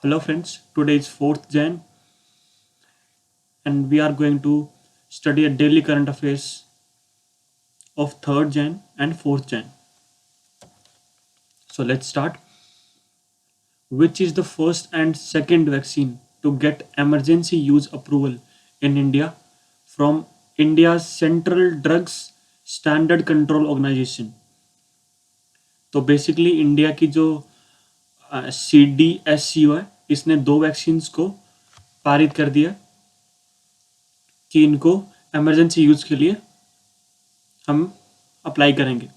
Hello friends, today is 4th Jan and we are going to study a daily current affairs of 3rd Jan and 4th Jan. So let's start. Which is the first and second vaccine to get emergency use approval in India from India's Central Drugs Standard Control Organization? तो basically India की जो CDSCO है इसने 2 vaccines को पारित कर दिया कि इनको इमरजेंसी यूज़ के लिए हम अप्लाई करेंगे।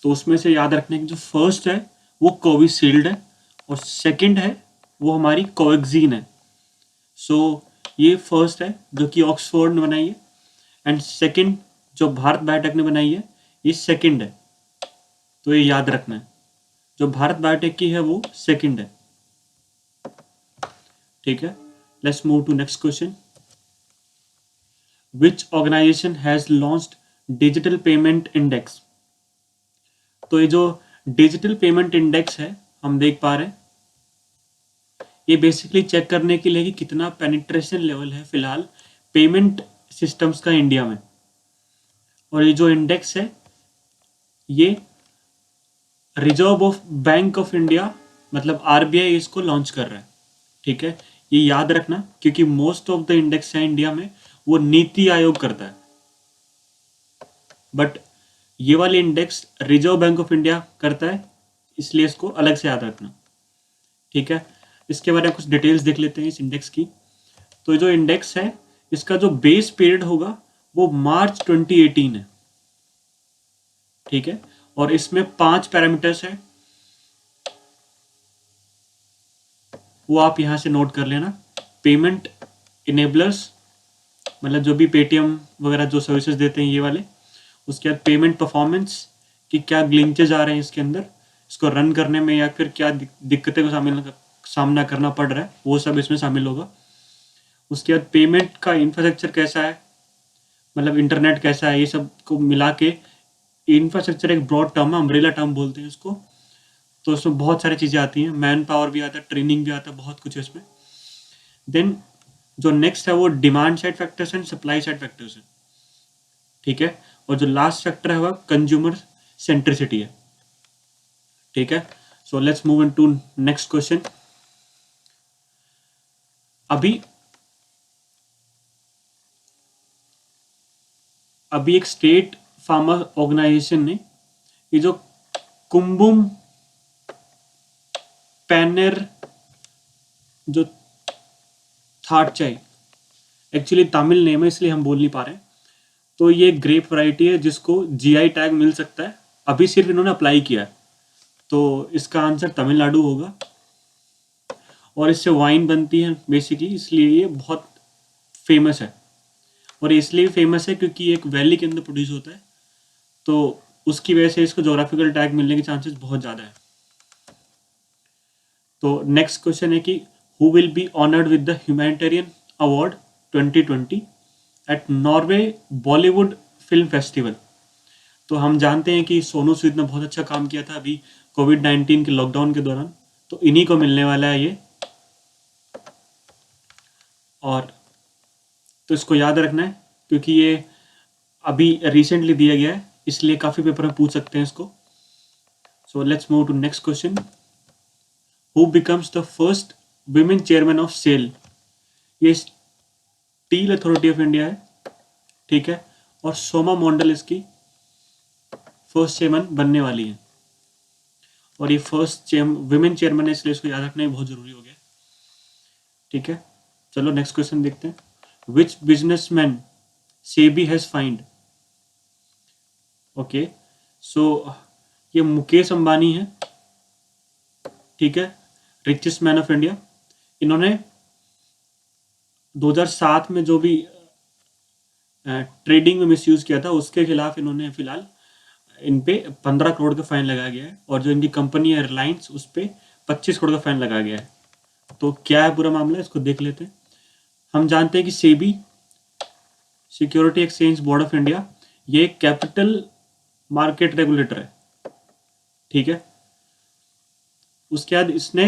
तो उसमें से याद रखने की जो फर्स्ट है वो कोविशील्ड है और सेकंड है वो हमारी कोवैक्सीन है। सो ये फर्स्ट है जो कि ऑक्सफोर्ड ने बनाई है एंड सेकंड जो भारत बायोटेक ने बनाई है ये सेकंड है। तो ये याद रखना है, जो भारत बायोटेक की है वो सेकंड है। ठीक है, let's move to next question. Which organisation has launched digital payment index? तो ये जो डिजिटल पेमेंट इंडेक्स है हम देख पा रहे हैं, ये बेसिकली चेक करने के लिए कि कितना पेनिट्रेशन लेवल है फिलहाल पेमेंट सिस्टम्स का इंडिया में। और ये जो इंडेक्स है ये reserve of bank of India मतलब RBI इसको लॉन्च कर रहा है। ठीक है, ये याद रखना क्योंकि मोस्ट ऑफ द इंडेक्स है इंडिया में वो नीति आयोग करता है, बट ये वाले index reserve bank of India करता है, इसलिए इसको अलग से याद रखना। ठीक है, इसके बारे में कुछ डिटेल्स देख लेते हैं इस इंडेक्स की। तो जो इंडेक्स है इसका जो बेस पीरियड होगा वो मार्च 2018 है। ठीक है, और इसमें 5 पैरामीटर्स है, वो आप यहां से नोट कर लेना। पेमेंट इनेबलर्स मतलब जो भी पेटीएम वगैरह जो सर्विसेज देते हैं ये वाले, उसके बाद पेमेंट परफॉर्मेंस कि क्या ग्लिचेज आ रहे हैं इसके अंदर, इसको रन करने में या फिर क्या दिक्कतें को सामना करना पड़ रहा है, वो सब इसमें शामिल होगा। उसके बाद पेमेंट का इंफ्रास्ट्रक्चर कैसा है, मतलब इंटरनेट कैसा है, ये सब को मिला के इंफ्रास्ट्रक्चर एक ब्रॉड टर्म है, अम्ब्रेला टर्म बोलते हैं इसको। तो उसमें बहुत सारी चीज़ें आती हैं, मैन पावर भी आता है, ट्रेनिंग भी आता है, बहुत कुछ है इसमें। देन जो नेक्स्ट है वो demand side factors and supply side factors है। ठीक है, और जो लास्ट फैक्टर है वह कंज्यूमर सेंट्रिसिटी है। ठीक है, so let's move into next question. अभी एक स्टेट फार्मर ऑर्गेनाइजेशन ने ये जो कुंबुम पैनर जो थाटचाई, एक्चुअली तमिल नेम है इसलिए हम बोल नहीं पा रहे हैं, तो ये ग्रेप वैरायटी है जिसको GI टैग मिल सकता है। अभी सिर्फ इन्होंने अप्लाई किया है, तो इसका आंसर तमिलनाडु होगा। और इससे वाइन बनती है बेसिकली, इसलिए ये बहुत फेमस है। और इसलिए फेमस है क्योंकि एक वैली के अंदर प्रोड्यूस होता है, तो उसकी वजह से इसको जोग्राफिकल टैग मिलने के चांसेस बहुत ज़्यादा है। तो नेक्स्ट क्वेश्चन है कि who will be honoured with the humanitarian award 2020 at Norway Bollywood film festival? तो हम जानते हैं कि सोनू सूद ने बहुत अच्छा काम किया था अभी कोविड-19 के लॉकडाउन के दौरान, तो इन्हीं को मिलने वाला है ये। और तो इसको याद रखना है क्योंकि ये अभी रिसेंटली दिया गया है, इसलिए काफ़ी पेपर में पूछ सकते हैं इसको। So let's move to next question. Who becomes the first women chairman of SAIL? ये स्टील अथॉरिटी ऑफ इंडिया है। ठीक है, और सोमा मोंडल इसकी फर्स्ट चेयरमैन बनने वाली है। और ये फर्स्ट विमेन चेयरमैन है, इसलिए इसको याद रखना ही बहुत जरूरी हो गया। ठीक है, चलो नेक्स्ट क्वेश्चन देखते हैं। Which businessman SEBI has fined? Okay, so ये मुकेश अंबानी है। ठीक है, रिचेस्ट मैन ऑफ इंडिया। इन्होंने 2007 में जो भी ट्रेडिंग में मिसयूज किया था उसके खिलाफ इन्होंने फिलहाल इन पे 15 करोड़ का फाइन लगाया गया है, और जो इनकी कंपनी है रिलायंस उस पर 25 करोड़ का फाइन लगाया गया है। तो क्या है पूरा मामला, इसको देख लेते हैं। हम जानते हैं कि SEBI security exchange board of India ये कैपिटल मार्केट रेगुलेटर है। ठीक है, उसके बाद इसने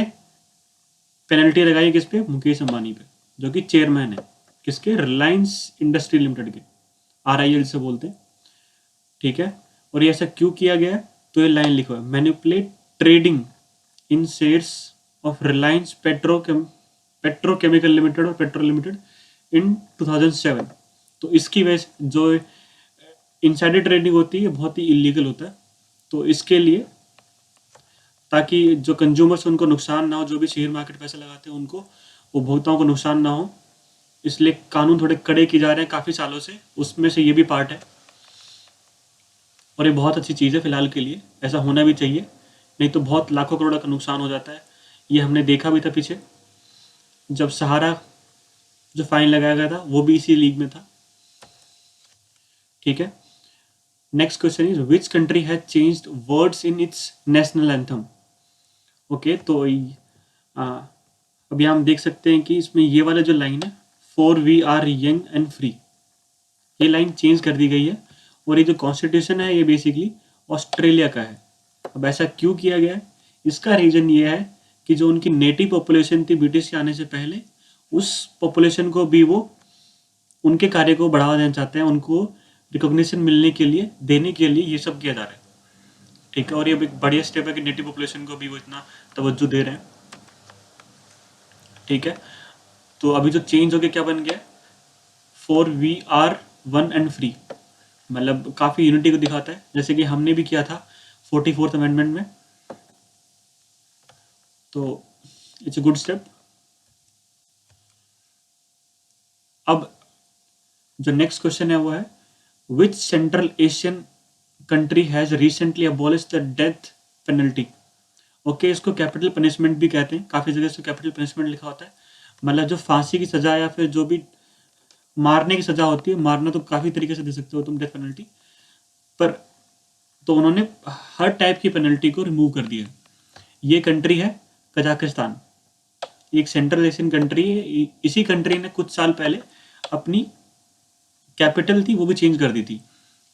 पेनल्टी लगाई किस पे? मुकेश अंबानी पे, जो कि चेयरमैन है किसके? रिलायंस इंडस्ट्री लिमिटेड के, RIL से बोलते हैं, ठीक है। और ये ऐसा क्यों किया गया है? तो ये लाइन लिखो है, manipulate trading in shares of Reliance petrochemical limited और पेट्रो लिमिटेड इन 2007। तो इसकी वजह से जो इनसाइडर ट्रेडिंग होती है बहुत ही इलीगल होता है। तो इसके लिए, ताकि जो कंज्यूमर्स उनको नुकसान ना हो, जो भी शेयर मार्केट पैसे लगाते हैं उनको, उपभोक्ताओं को नुकसान ना हो, इसलिए कानून थोड़े कड़े किए जा रहे हैं काफ़ी सालों से, उसमें से ये भी पार्ट है। और ये बहुत अच्छी चीज़ है फिलहाल के लिए, ऐसा होना भी चाहिए, नहीं तो बहुत लाखों करोड़ का नुकसान हो जाता है। ये हमने देखा भी था पीछे, जब सहारा जो फाइन लगाया गया था वो भी इसी लीग में था, ठीक है। Next question is which country has changed words in its national anthem. Okay, तो अभी हम देख सकते हैं कि इसमें ये वाला जो लाइन है, for we are young and free, ये लाइन चेंज कर दी गई है। और ये जो कॉन्स्टिट्यूशन है ये बेसिकली ऑस्ट्रेलिया का है। अब ऐसा क्यों किया गया है? इसका रीज़न ये है कि जो उनकी नेटिव पॉपुलेशन थी ब्रिटिश के आने से पहले, उस पॉपुलेशन को भी वो उनके कार्य को बढ़ावा देना चाहते हैं, उनको रिकॉग्निशन मिलने के लिए, देने के लिए ये सब किया जा रहा है, ठीक है। और ये एक बढ़िया स्टेप है कि नेटिव पॉपुलेशन को भी वो इतना तवज्जो दे रहे हैं, ठीक है। तो अभी जो चेंज हो गया क्या बन गया? For we are one and free, मतलब काफ़ी यूनिटी को दिखाता है, जैसे कि हमने भी किया था 44th अमेंडमेंट में। तो इट्स अ गुड स्टेप। अब जो नेक्स्ट क्वेश्चन है वो है which central Asian country has recently abolish the death penalty. Okay, इसको कैपिटल पनिशमेंट भी कहते हैं, काफ़ी जगह से कैपिटल पनिशमेंट लिखा होता है, मतलब जो फांसी की सज़ा या फिर जो भी मारने की सज़ा होती है, मारना तो काफ़ी तरीके से दे सकते हो तुम डेथ पेनल्टी, पर तो उन्होंने हर टाइप की पेनल्टी को रिमूव कर दिया। ये कंट्री है कजाकिस्तान, एक सेंट्रल एशियन कंट्री है। इसी कंट्री ने कुछ साल पहले अपनी कैपिटल थी वो भी चेंज कर दी थी,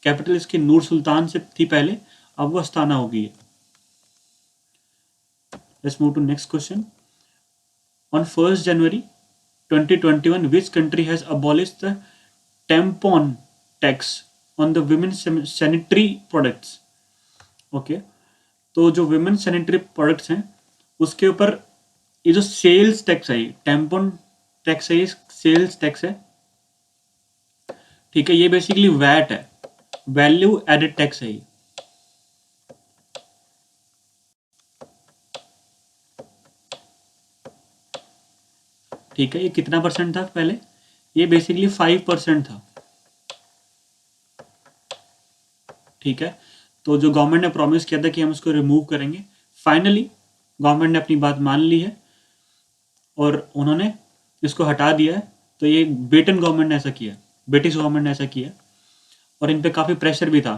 कैपिटल इसके नूर सुल्तान से थी पहले, अब वो अस्ताना हो गई है। Let's move to next question. On 1st January 2021 which country has abolished the tampon tax on the women's sanitary products। Okay, तो जो विमेन सैनिटरी प्रोडक्ट्स हैं उसके ऊपर ये जो सेल्स टैक्स है, टैम्पॉन टैक्स है, ये सेल्स टैक्स है, ठीक है। ये बेसिकली वैट है, वैल्यू एडेड टैक्स है ये, ठीक है। ये कितना परसेंट था पहले? ये बेसिकली 5% था, ठीक है। तो जो गवर्नमेंट ने प्रॉमिस किया था कि हम उसको रिमूव करेंगे, फाइनली गवर्नमेंट ने अपनी बात मान ली है और उन्होंने इसको हटा दिया है। तो ये ब्रिटेन गवर्नमेंट ने ऐसा किया, ब्रिटिश गवर्नमेंट ने ऐसा किया, और इन पे काफ़ी प्रेशर भी था,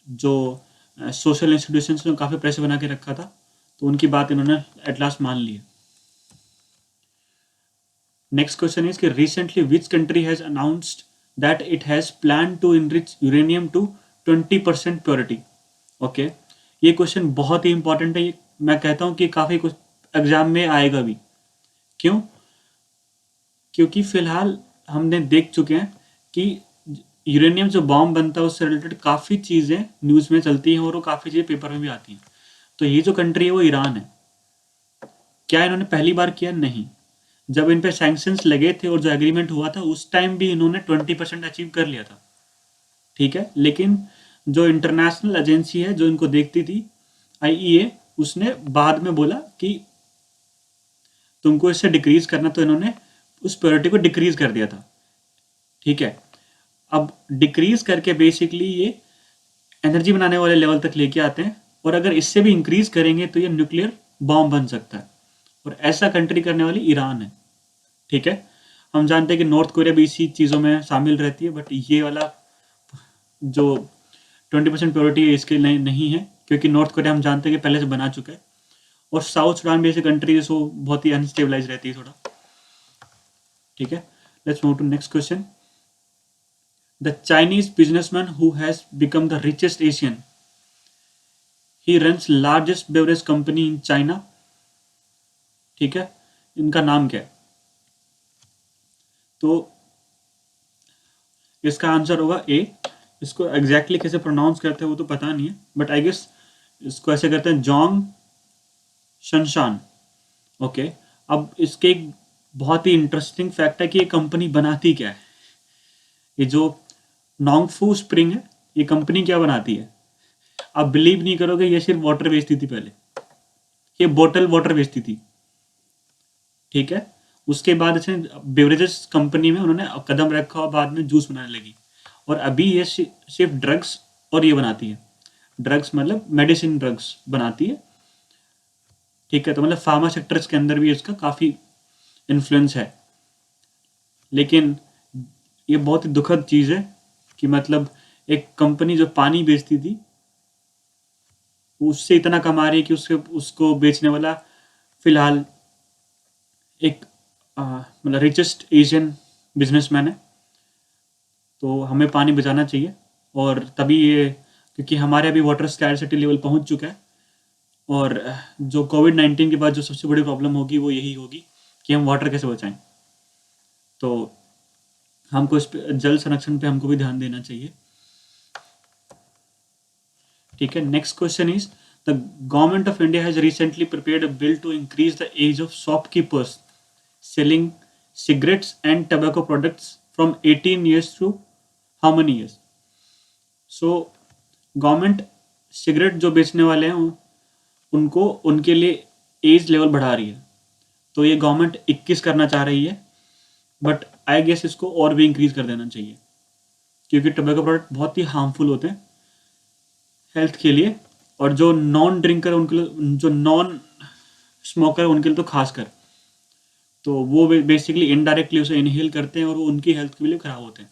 जो सोशल इंस्टीट्यूशंस ने काफ़ी प्रेशर बना के रखा था, तो उनकी बात इन्होंने एट लास्ट मान ली है। नेक्स्ट क्वेश्चन इज कि recently which country has announced that it has plan to enrich uranium to 20% प्योरिटी। ओके, ये क्वेश्चन बहुत ही इंपॉर्टेंट है, ये मैं कहता हूँ कि काफ़ी कुछ एग्जाम में आएगा भी। क्यों? क्योंकि फिलहाल हमने देख चुके हैं कि यूरेनियम जो बॉम्ब बनता है उससे रिलेटेड काफ़ी चीज़ें न्यूज़ में चलती हैं और वो काफ़ी चीज़ें पेपर में भी आती हैं। तो ये जो कंट्री है वो ईरान है। क्या इन्होंने पहली बार किया? नहीं, जब इन पे सैंक्शंस लगे थे और जो एग्रीमेंट हुआ था उस टाइम भी इन्होंने 20% अचीव कर लिया था, ठीक है। लेकिन जो इंटरनेशनल एजेंसी है जो इनको देखती थी, IEA, उसने बाद में बोला कि तुमको इससे डिक्रीज करना, तो इन्होंने उस प्योरिटी को डिक्रीज कर दिया था, ठीक है। अब डिक्रीज करके बेसिकली ये एनर्जी बनाने वाले लेवल तक लेके आते हैं, और अगर इससे भी इंक्रीज करेंगे तो ये न्यूक्लियर बॉम्ब बन सकता है, और ऐसा कंट्री करने वाली ईरान है, ठीक है। हम जानते हैं कि नॉर्थ कोरिया भी इसी चीज़ों में शामिल रहती है, बट ये वाला जो 20% प्योरिटी है इसके लिए नहीं है, क्योंकि नॉर्थ कोरिया हम जानते हैं कि पहले से बना चुका है, और साउथ सुडान भी ऐसी कंट्री है जो बहुत ही अनस्टेबलाइज रहती है थोड़ा, ठीक है। Let's move to next question. The Chinese businessman who has become the richest Asian, he runs largest beverage company in China, ठीक है। इनका नाम क्या है? तो इसका आंसर होगा ए। इसको एग्जैक्टली कैसे प्रोनाउंस करते हैं वो तो पता नहीं है, बट आई गेस इसको ऐसे करते हैं, जोंग शनशान। ओके, अब इसके एक बहुत ही इंटरेस्टिंग फैक्ट है कि ये कंपनी बनाती क्या है। ये जो नोंगफू स्प्रिंग है, ये कंपनी क्या बनाती है? आप बिलीव नहीं करोगे, ये सिर्फ वाटर बेचती थी पहले। ये बोतल वाटर बेचती थी, ठीक है। उसके बाद इसने बेवरेजेस कंपनी में उन्होंने कदम रखा और बाद में जूस बनाने लगी। और अभी ये सिर्फ ड्रग्स और ये बनाती है। ड्रग्स मतलब मेडिसिन ड्रग्स बनाती है, ठीक है। तो मतलब फार्मा सेक्टर्स के अंदर भी इसका काफ़ी इन्फ्लुएंस है। लेकिन ये बहुत ही दुखद चीज़ है कि मतलब एक कंपनी जो पानी बेचती थी उससे इतना कमा रही है कि उसको बेचने वाला फिलहाल एक मतलब रिचेस्ट एशियन बिजनेसमैन है। तो हमें पानी बचाना चाहिए, और तभी ये, क्योंकि हमारे अभी वाटर स्कैरसिटी लेवल पहुंच चुका है। और जो कोविड-19 के बाद जो सबसे बड़ी प्रॉब्लम होगी वो यही होगी कि हम वाटर कैसे बचाएं। तो हमको इस पे जल संरक्षण पे हमको भी ध्यान देना चाहिए, ठीक है। Next question is, the government of India has recently prepared a bill to increase the age of shopkeepers selling cigarettes and tobacco products from 18 years to how many years? So government cigarette जो बेचने वाले हैं उनको उनके लिए as level बढ़ा रही है। तो ये गवर्नमेंट 21 करना चाह रही है, बट आई गेस इसको और भी इंक्रीज कर देना चाहिए, क्योंकि टोबैको प्रोडक्ट बहुत ही हार्मफुल होते हैं हेल्थ के लिए। और जो नॉन ड्रिंकर उनके लिए, जो नॉन स्मोकर उनके लिए तो खासकर, तो वो बेसिकली इनडायरेक्टली उसे इनहेल करते हैं और वो उनकी हेल्थ के लिए खराब होते हैं।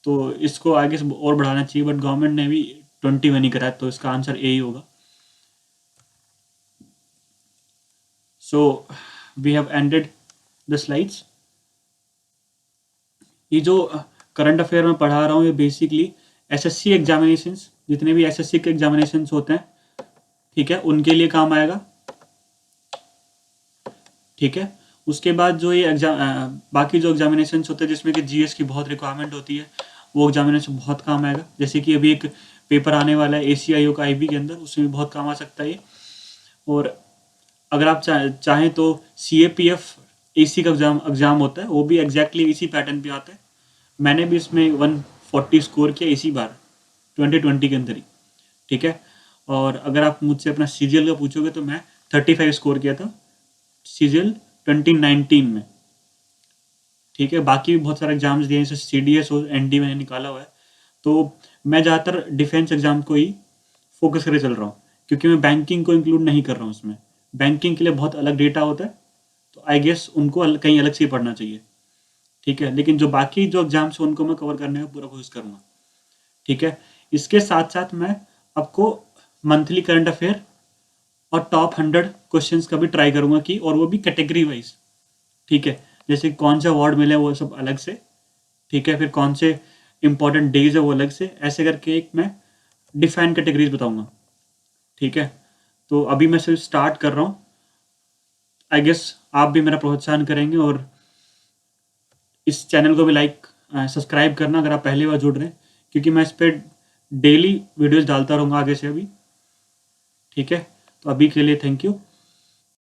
तो इसको आगे और बढ़ाना चाहिए, बट गवर्नमेंट ने भी 21 ही करा है, तो इसका आंसर ए ही होगा। So we have ended the slides. ये जो करंट अफेयर में पढ़ा रहा हूँ ये बेसिकली एसएससी एग्जामिनेशंस, जितने भी एसएससी के एग्जामिनेशंस होते हैं, ठीक है, उनके लिए काम आएगा, ठीक है। उसके बाद जो ये एग्जाम बाकी जो एग्जामिनेशंस होते हैं जिसमें कि जीएस की बहुत रिक्वायरमेंट होती है, वो एग्जामिनेशन बहुत काम आएगा। जैसे कि अभी एक पेपर आने वाला है ACIO का IB के अंदर, उसमें भी बहुत काम आ सकता है ये। और अगर आप चाहें तो CAPF AC का एग्जाम होता है, वो भी एग्जैक्टली इसी पैटर्न पे आता है। मैंने भी इसमें 140 स्कोर किया इसी बार 2020 के अंदर ही, ठीक है। और अगर आप मुझसे अपना CGL का पूछोगे तो मैं 35 स्कोर किया था CGL 2019 में, ठीक है। बाकी भी बहुत सारे एग्जाम्स दिए, जैसे CDS और ND मैंने निकाला हुआ है। तो मैं ज़्यादातर डिफेंस एग्जाम को ही फोकस करके चल रहा हूँ, क्योंकि मैं बैंकिंग को इंक्लूड नहीं कर रहा हूँ उसमें। बैंकिंग के लिए बहुत अलग डेटा होता है, तो आई गेस उनको कहीं अलग से ही पढ़ना चाहिए, ठीक है। लेकिन जो बाकी जो एग्जाम्स हैं उनको मैं कवर करने का पूरा कोशिश करूँगा, ठीक है। इसके साथ साथ मैं आपको मंथली करंट अफेयर और टॉप 100 क्वेश्चंस का भी ट्राई करूँगा कि, और वो भी कैटेगरी वाइज, ठीक है। जैसे कौन से अवार्ड मिले वो सब अलग से, ठीक है। फिर कौन से इंपॉर्टेंट डेज है वो अलग से, ऐसे करके एक मैं डिफाइन कैटेगरीज बताऊंगा, ठीक है। तो अभी मैं सिर्फ स्टार्ट कर रहा हूँ। आई गेस आप भी मेरा प्रोत्साहन करेंगे, और इस चैनल को भी लाइक सब्सक्राइब करना अगर आप पहली बार जुड़ रहे हैं, क्योंकि मैं इस पर डेली वीडियोस डालता रहूँगा आगे से अभी, ठीक है। तो अभी के लिए थैंक यू।